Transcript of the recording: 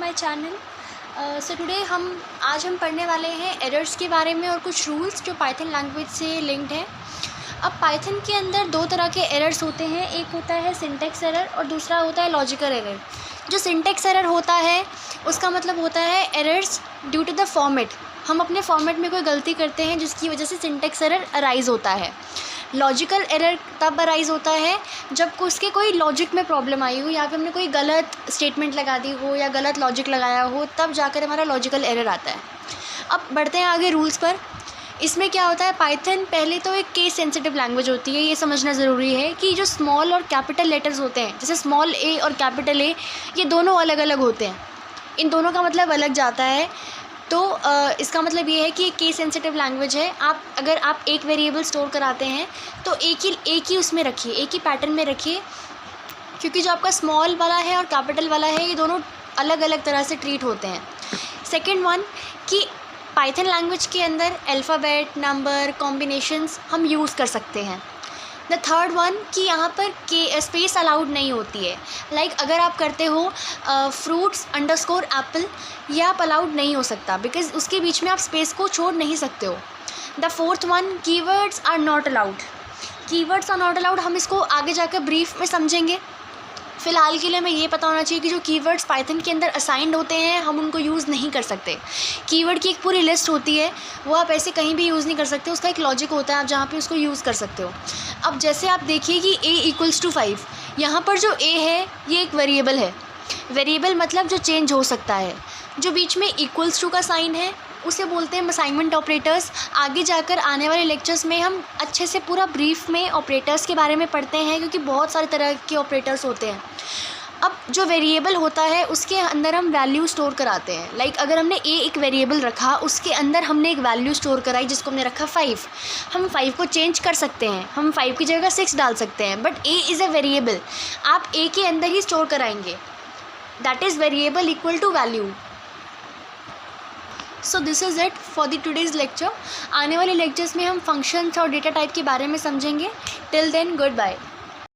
My channel. So today आज हम पढ़ने वाले हैं एरर्स के बारे में और कुछ रूल्स जो पाइथन लैंग्वेज से लिंक्ड हैं। अब पाइथन के अंदर दो तरह के एरर्स होते हैं, एक होता है सिंटैक्स एरर और दूसरा होता है लॉजिकल एरर। जो सिंटैक्स एरर होता है उसका मतलब होता है errors due to the format. हम अपने फॉर्मेट में कोई गलती करते हैं जिसकी वजह से सिंटैक्स एरर अराइज़ होता है। लॉजिकल एरर तब अराइज़ होता है जब उसके कोई लॉजिक में प्रॉब्लम आई हो, या फिर हमने कोई गलत स्टेटमेंट लगा दी हो या गलत लॉजिक लगाया हो, तब जाकर हमारा लॉजिकल एरर आता है। अब बढ़ते हैं आगे रूल्स पर। इसमें क्या होता है, पाइथन पहले तो एक केस सेंसिटिव लैंग्वेज होती है। ये समझना ज़रूरी है कि जो स्मॉल और कैपिटल लेटर्स होते हैं, जैसे स्मॉल ए और कैपिटल ए, ये दोनों अलग अलग होते हैं। इन दोनों का मतलब अलग जाता है। तो इसका मतलब ये है कि एक केस सेंसिटिव लैंग्वेज है। अगर आप एक वेरिएबल स्टोर कराते हैं तो एक ही उसमें रखिए, एक ही पैटर्न में रखिए, क्योंकि जो आपका स्मॉल वाला है और कैपिटल वाला है ये दोनों अलग अलग तरह से ट्रीट होते हैं। सेकंड वन कि पाइथन लैंग्वेज के अंदर अल्फ़ाबेट, नंबर, कॉम्बिनेशंस हम यूज़ कर सकते हैं। द थर्ड वन कि यहाँ पर स्पेस अलाउड नहीं होती है। अगर आप करते हो फ्रूट्स अंडरस्कोर एप्पल, ये आप अलाउड नहीं हो सकता, बिकॉज़ उसके बीच में आप स्पेस को छोड़ नहीं सकते हो। The fourth one keywords are not allowed. Keywords are not allowed, हम इसको आगे जाकर ब्रीफ में समझेंगे। फ़िलहाल के लिए हमें ये पता होना चाहिए कि जो कीवर्ड्स पाइथन के अंदर असाइंड होते हैं हम उनको यूज़ नहीं कर सकते। कीवर्ड की एक पूरी लिस्ट होती है, वो आप ऐसे कहीं भी यूज़ नहीं कर सकते। उसका एक लॉजिक होता है, आप जहाँ पे उसको यूज़ कर सकते हो। अब जैसे आप देखिए कि a = 5, यहाँ पर जो a है ये एक वेरिएबल है। वेरिएबल मतलब जो चेंज हो सकता है। जो बीच में = का साइन है उसे बोलते हैं असाइनमेंट ऑपरेटर्स। आगे जाकर आने वाले लेक्चर्स में हम अच्छे से पूरा ब्रीफ में ऑपरेटर्स के बारे में पढ़ते हैं, क्योंकि बहुत सारे तरह के ऑपरेटर्स होते हैं। अब जो वेरिएबल होता है उसके अंदर हम वैल्यू स्टोर कराते हैं। अगर हमने एक वेरिएबल रखा, उसके अंदर हमने एक वैल्यू स्टोर कराई जिसको हमने रखा 5। हम 5 को चेंज कर सकते हैं, हम 5 की जगह 6 डाल सकते हैं, but a is a variable. आप a के अंदर ही स्टोर कराएंगे, that is variable equal to value. So this is it for the today's lecture. आने वाले लेक्चर्स में हम फंक्शंस और डेटा टाइप के बारे में समझेंगे। Till then good bye.